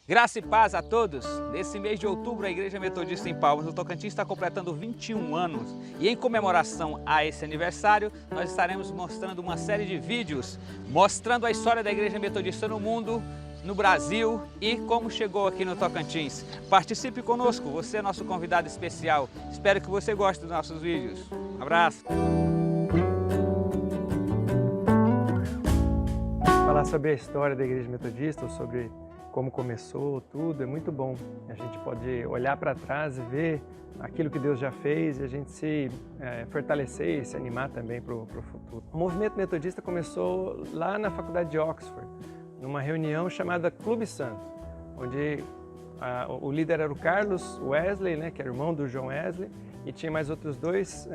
Graça e paz a todos! Nesse mês de outubro, a Igreja Metodista em Palmas, no Tocantins, está completando 21 anos. E em comemoração a esse aniversário, nós estaremos mostrando uma série de vídeos mostrando a história da Igreja Metodista no mundo, no Brasil e como chegou aqui no Tocantins. Participe conosco, você é nosso convidado especial. Espero que você goste dos nossos vídeos. Um abraço! Falar sobre a história da Igreja Metodista, sobre como começou tudo, é muito bom. A gente pode olhar para trás e ver aquilo que Deus já fez e a gente se fortalecer e se animar também para o futuro. O movimento metodista começou lá na faculdade de Oxford, numa reunião chamada Clube Santo, onde o líder era o Carlos Wesley, né, que era irmão do John Wesley, e tinha mais outros dois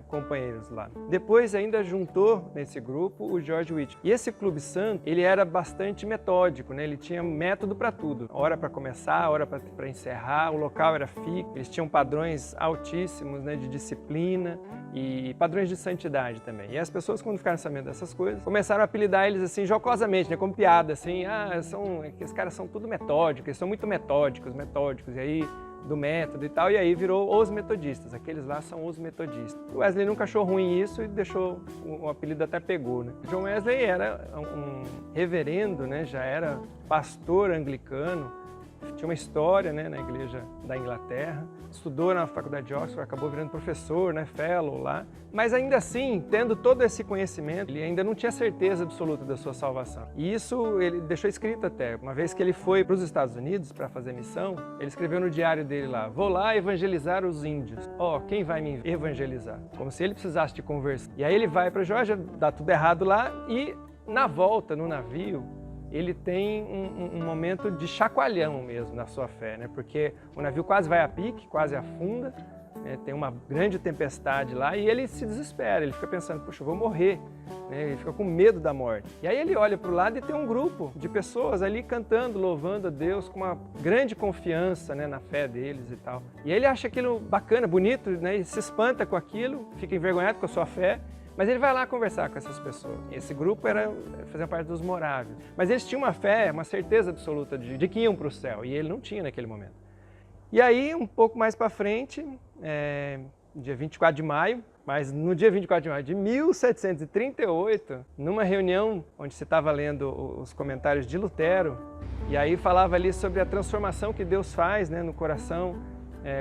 companheiros lá. Depois ainda juntou nesse grupo o George Whitfield. E esse Clube Santo, ele era bastante metódico, né? Ele tinha método para tudo. Hora para começar, hora para encerrar, o local era fixo, eles tinham padrões altíssimos, né, de disciplina e padrões de santidade também. E as pessoas, quando ficaram sabendo dessas coisas, começaram a apelidar eles assim jocosamente, né, como piada, assim, esses caras são tudo metódicos, eles são muito metódicos, e aí do método e tal, e aí virou os metodistas, aqueles lá são os metodistas. O Wesley nunca achou ruim isso e deixou, o apelido até pegou, né? John Wesley era um reverendo, né? Já era pastor anglicano, tinha uma história, né, na igreja da Inglaterra, estudou na faculdade de Oxford, acabou virando professor, né, fellow lá, mas ainda assim, tendo todo esse conhecimento, ele ainda não tinha certeza absoluta da sua salvação. E isso ele deixou escrito até, uma vez que ele foi para os Estados Unidos para fazer missão, ele escreveu no diário dele lá: vou lá evangelizar os índios. Quem vai me evangelizar? Como se ele precisasse de conversar. E aí ele vai para a Geórgia, dá tudo errado lá e na volta, no navio, ele tem um momento de chacoalhão mesmo na sua fé, né? Porque o navio quase vai a pique, quase afunda, né? Tem uma grande tempestade lá e ele se desespera, ele fica pensando, puxa, eu vou morrer, né? Ele fica com medo da morte. E aí ele olha para o lado e tem um grupo de pessoas ali cantando, louvando a Deus com uma grande confiança, né, na fé deles e tal. E ele acha aquilo bacana, bonito, né? E se espanta com aquilo, fica envergonhado com a sua fé. Mas ele vai lá conversar com essas pessoas. Esse grupo fazia parte dos moráveis. Mas eles tinham uma fé, uma certeza absoluta de que iam para o céu. E ele não tinha naquele momento. E aí, um pouco mais para frente, dia 24 de maio, mas no dia 24 de maio de 1738, numa reunião onde se estava lendo os comentários de Lutero, e aí falava ali sobre a transformação que Deus faz, né, no coração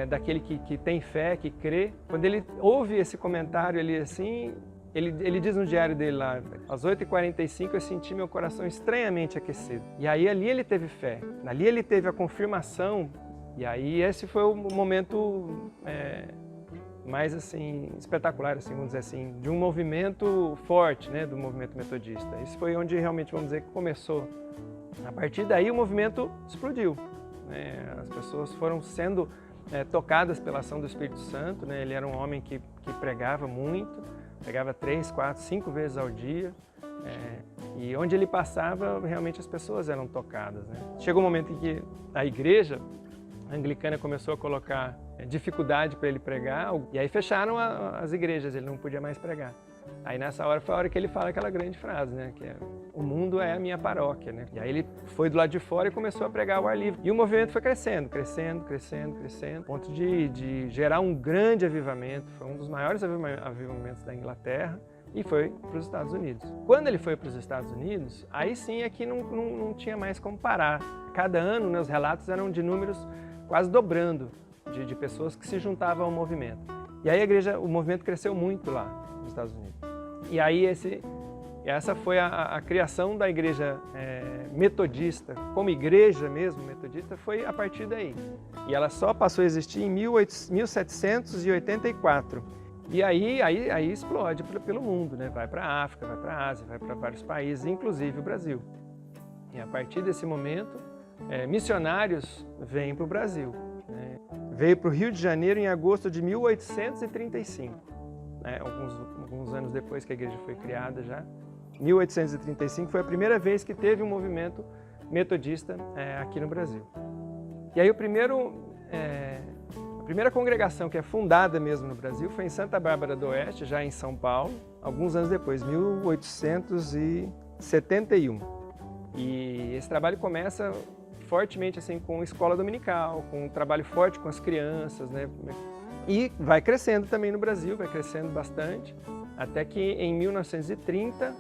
daquele que tem fé, que crê. Quando ele ouve esse comentário ali assim, ele diz no diário dele lá, às 8h45 eu senti meu coração estranhamente aquecido. E aí ali ele teve fé, ali ele teve a confirmação, e aí esse foi o momento mais assim espetacular, assim, vamos dizer assim, de um movimento forte, né, do movimento metodista. Isso foi onde realmente, vamos dizer, que começou. A partir daí o movimento explodiu, né? As pessoas foram sendo tocadas pela ação do Espírito Santo, né? Ele era um homem que pregava muito, pregava 3, 4, 5 vezes ao dia, e onde ele passava, realmente as pessoas eram tocadas, né? Chegou um momento em que a igreja anglicana começou a colocar dificuldade para ele pregar, e aí fecharam as igrejas, ele não podia mais pregar. Aí nessa hora foi a hora que ele fala aquela grande frase, né, que é: o mundo é a minha paróquia, né? E aí ele foi do lado de fora e começou a pregar ao ar livre. E o movimento foi crescendo, a ponto de gerar um grande avivamento. Foi um dos maiores avivamentos da Inglaterra e foi para os Estados Unidos. Quando ele foi para os Estados Unidos, aí sim é que não tinha mais como parar. Cada ano, né, os relatos eram de números quase dobrando de pessoas que se juntavam ao movimento. E aí o movimento cresceu muito lá nos Estados Unidos. E aí essa foi a criação da igreja metodista, como igreja mesmo metodista, foi a partir daí. E ela só passou a existir em 1784. E aí explode pelo mundo, né? Vai para a África, vai para a Ásia, vai para vários países, inclusive o Brasil. E a partir desse momento, missionários vêm para o Brasil, né? Veio para o Rio de Janeiro em agosto de 1835, né? Alguns anos depois que a igreja foi criada já. 1835 foi a primeira vez que teve um movimento metodista aqui no Brasil. E aí a primeira congregação que é fundada mesmo no Brasil foi em Santa Bárbara do Oeste, já em São Paulo, alguns anos depois, 1871. E esse trabalho começa fortemente assim com escola dominical, com um trabalho forte com as crianças, né? E vai crescendo também no Brasil, vai crescendo bastante, até que em 1930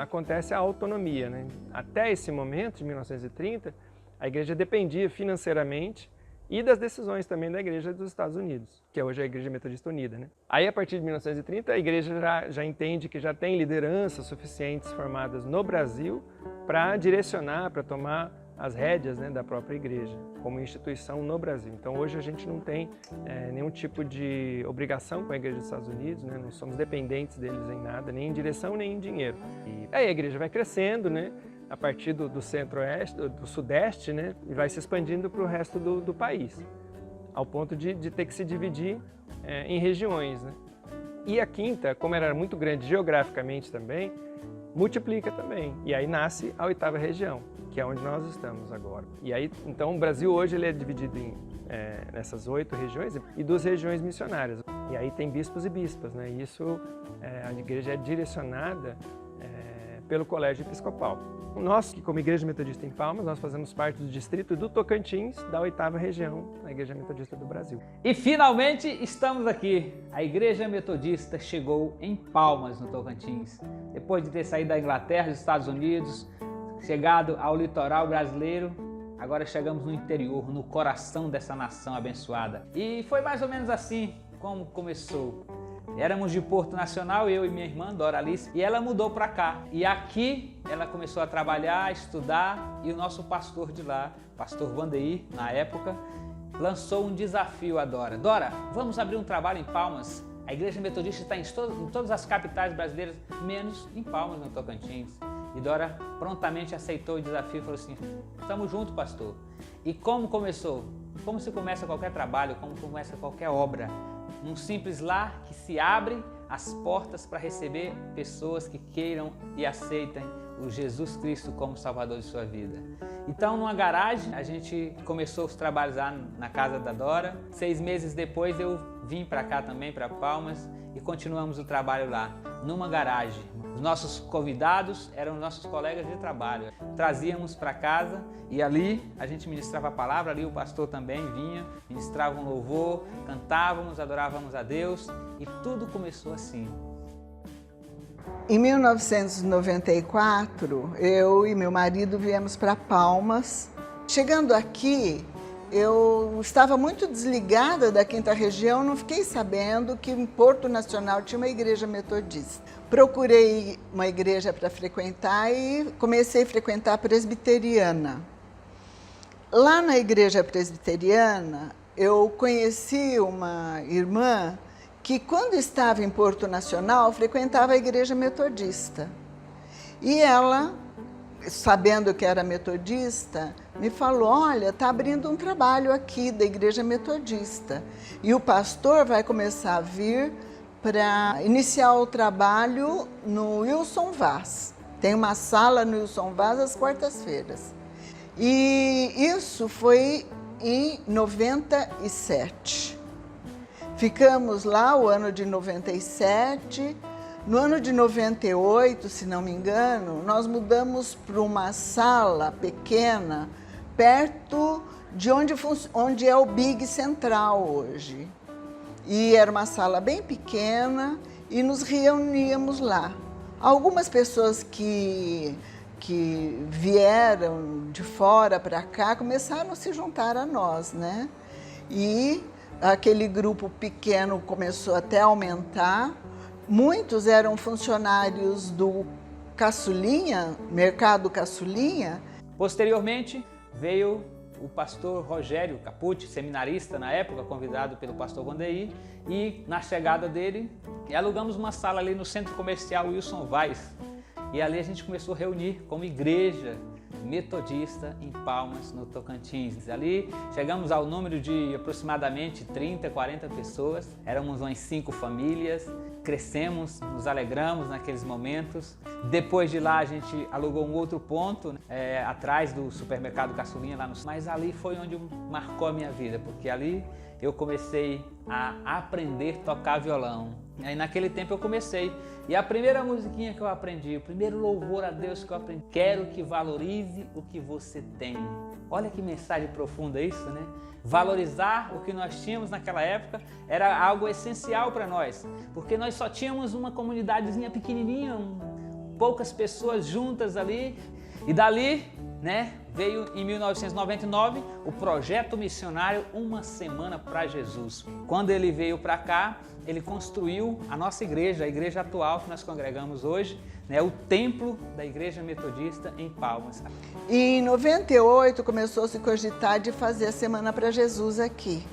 acontece a autonomia, né? Até esse momento, de 1930, a igreja dependia financeiramente e das decisões também da Igreja dos Estados Unidos, que é hoje a Igreja Metodista Unida, né? Aí, a partir de 1930, a igreja já entende que já tem lideranças suficientes formadas no Brasil para direcionar, para tomar as rédeas, né, da própria igreja, como instituição no Brasil. Então, hoje a gente não tem nenhum tipo de obrigação com a Igreja dos Estados Unidos, né? Não somos dependentes deles em nada, nem em direção, nem em dinheiro. E aí a igreja vai crescendo, né? A partir do centro-oeste, do sudeste, né, e vai se expandindo para o resto do país, ao ponto de ter que se dividir em regiões, né? E a quinta, como ela era muito grande geograficamente também, multiplica também, e aí nasce a 8ª região, que é onde nós estamos agora. E aí, então, o Brasil hoje ele é dividido nessas 8 regiões e 2 regiões missionárias. E aí tem bispos e bispas, né? E isso, a igreja é direcionada pelo Colégio Episcopal. Nós, que como Igreja Metodista em Palmas, nós fazemos parte do distrito do Tocantins, da 8ª região da Igreja Metodista do Brasil. E finalmente estamos aqui. A Igreja Metodista chegou em Palmas, no Tocantins. Depois de ter saído da Inglaterra, dos Estados Unidos, chegado ao litoral brasileiro, agora chegamos no interior, no coração dessa nação abençoada. E foi mais ou menos assim como começou. Éramos de Porto Nacional, eu e minha irmã, Doralice, e ela mudou para cá. E aqui ela começou a trabalhar, a estudar, e o nosso pastor de lá, pastor Vandeir, na época, lançou um desafio a Dora. Dora, vamos abrir um trabalho em Palmas. A Igreja Metodista está em todas as capitais brasileiras, menos em Palmas, no Tocantins. E Dora prontamente aceitou o desafio e falou assim, estamos juntos, pastor. E como começou? Como se começa qualquer trabalho, como começa qualquer obra? Um simples lar que se abre as portas para receber pessoas que queiram e aceitem o Jesus Cristo como Salvador de sua vida. Então, numa garagem, a gente começou os trabalhos lá na casa da Dora. 6 meses depois, eu vim para cá também, para Palmas, e continuamos o trabalho lá, numa garagem. Os nossos convidados eram nossos colegas de trabalho. Trazíamos para casa e ali a gente ministrava a palavra, ali o pastor também vinha, ministrava um louvor, cantávamos, adorávamos a Deus e tudo começou assim. Em 1994, eu e meu marido viemos para Palmas. Chegando aqui, eu estava muito desligada da 5ª região, não fiquei sabendo que em Porto Nacional tinha uma igreja metodista. Procurei uma igreja para frequentar e comecei a frequentar a presbiteriana. Lá na igreja presbiteriana, eu conheci uma irmã que, quando estava em Porto Nacional, frequentava a igreja metodista. E ela, sabendo que era metodista, me falou, olha, está abrindo um trabalho aqui da igreja metodista. E o pastor vai começar a vir para iniciar o trabalho no Wilson Vaz. Tem uma sala no Wilson Vaz às quartas-feiras. E isso foi em 97. Ficamos lá o ano de 97. No ano de 98, se não me engano, nós mudamos para uma sala pequena, perto de onde é o Big Central hoje. E era uma sala bem pequena e nos reuníamos lá. Algumas pessoas que vieram de fora para cá começaram a se juntar a nós, né? E aquele grupo pequeno começou até a aumentar. Muitos eram funcionários do Caçulinha, Mercado Caçulinha. Posteriormente, veio o pastor Rogério Capucci, seminarista na época, convidado pelo pastor Vandeir, e na chegada dele, alugamos uma sala ali no centro comercial Wilson Vaz. E ali a gente começou a reunir como igreja metodista em Palmas, no Tocantins. Ali chegamos ao número de aproximadamente 30, 40 pessoas, éramos umas 5 famílias, crescemos, nos alegramos naqueles momentos. Depois de lá a gente alugou um outro ponto, atrás do supermercado Caçulinha, lá no... Mas ali foi onde marcou a minha vida, porque ali eu comecei a aprender a tocar violão. Aí naquele tempo eu comecei. E a primeira musiquinha que eu aprendi, o primeiro louvor a Deus que eu aprendi, quero que valorize o que você tem. Olha que mensagem profunda isso, né? Valorizar o que nós tínhamos naquela época era algo essencial para nós, porque nós só tínhamos uma comunidadezinha pequenininha, poucas pessoas juntas ali, e dali, né, veio em 1999 o projeto missionário Uma Semana para Jesus. Quando ele veio para cá, ele construiu a nossa igreja, a igreja atual que nós congregamos hoje, né, o templo da Igreja Metodista em Palmas. E em 98 começou a se cogitar de fazer a Semana para Jesus aqui.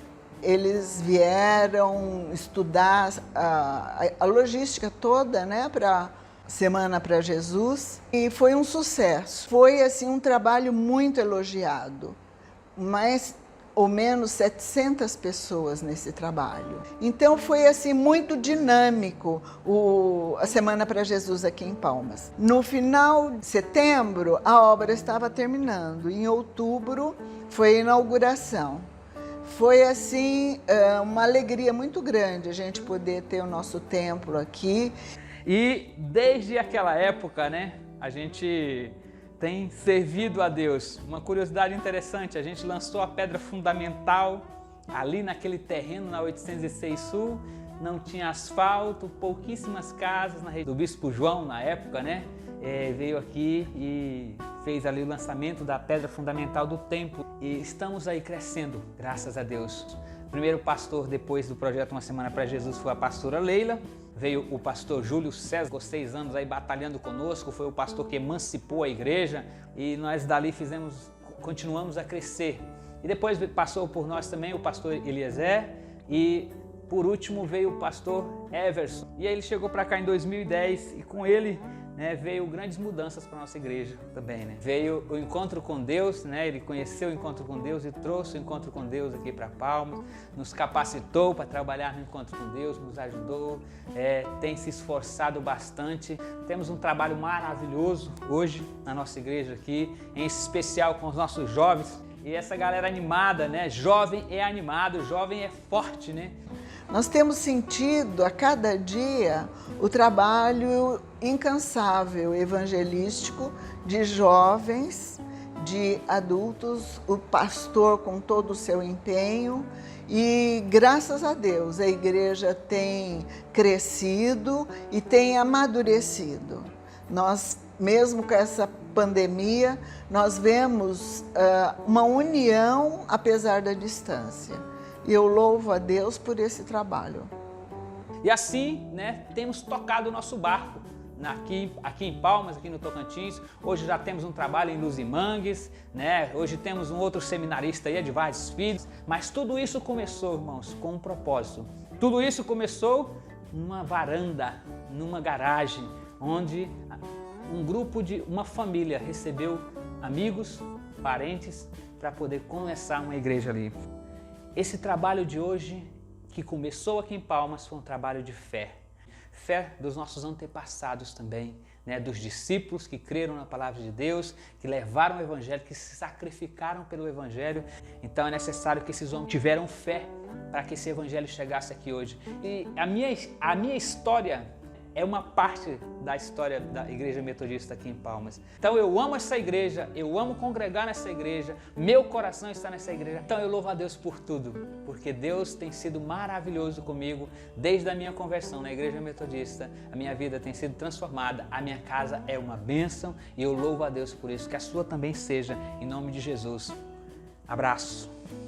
Eles vieram estudar a logística toda, né, para Semana para Jesus, e foi um sucesso. Foi assim um trabalho muito elogiado, mais ou menos 700 pessoas nesse trabalho. Então foi assim muito dinâmico a Semana para Jesus aqui em Palmas. No final de setembro a obra estava terminando, em outubro foi a inauguração. Foi assim uma alegria muito grande a gente poder ter o nosso templo aqui. E desde aquela época, né, a gente tem servido a Deus. Uma curiosidade interessante, a gente lançou a pedra fundamental ali naquele terreno na 806 Sul, não tinha asfalto, pouquíssimas casas na região do Bispo João na época, né, veio aqui e fez ali o lançamento da pedra fundamental do templo. E estamos aí crescendo, graças a Deus. O primeiro pastor depois do projeto Uma Semana para Jesus foi a pastora Leila. Veio o pastor Júlio César, ficou 6 anos aí batalhando conosco, foi o pastor que emancipou a igreja e nós dali continuamos a crescer. E depois passou por nós também o pastor Eliezer e por último veio o pastor Everson. E aí ele chegou para cá em 2010 e com ele, né, veio grandes mudanças para a nossa igreja também, né? Veio o encontro com Deus, né? Ele conheceu o encontro com Deus e trouxe o encontro com Deus aqui para Palmas, nos capacitou para trabalhar no encontro com Deus, nos ajudou, tem se esforçado bastante. Temos um trabalho maravilhoso hoje na nossa igreja aqui, em especial com os nossos jovens. E essa galera animada, né? Jovem é animado, jovem é forte, né? Nós temos sentido a cada dia o trabalho incansável evangelístico de jovens, de adultos, o pastor com todo o seu empenho e graças a Deus a igreja tem crescido e tem amadurecido. Nós, mesmo com essa pandemia, nós vemos uma união apesar da distância. E eu louvo a Deus por esse trabalho. E assim, né, temos tocado o nosso barco aqui em Palmas, aqui no Tocantins. Hoje já temos um trabalho em Luzimangues, né? Hoje temos um outro seminarista aí, Edvardes Filhos. Mas tudo isso começou, irmãos, com um propósito. Tudo isso começou numa varanda, numa garagem, onde uma família recebeu amigos, parentes, para poder começar uma igreja ali. Esse trabalho de hoje, que começou aqui em Palmas, foi um trabalho de fé. Fé dos nossos antepassados também, né? Dos discípulos que creram na palavra de Deus, que levaram o Evangelho, que se sacrificaram pelo Evangelho. Então é necessário que esses homens tiveram fé para que esse Evangelho chegasse aqui hoje. E a minha história é uma parte da história da Igreja Metodista aqui em Palmas. Então eu amo essa igreja, eu amo congregar nessa igreja, meu coração está nessa igreja. Então eu louvo a Deus por tudo, porque Deus tem sido maravilhoso comigo desde a minha conversão na Igreja Metodista. A minha vida tem sido transformada, a minha casa é uma bênção e eu louvo a Deus por isso, que a sua também seja, em nome de Jesus. Abraço.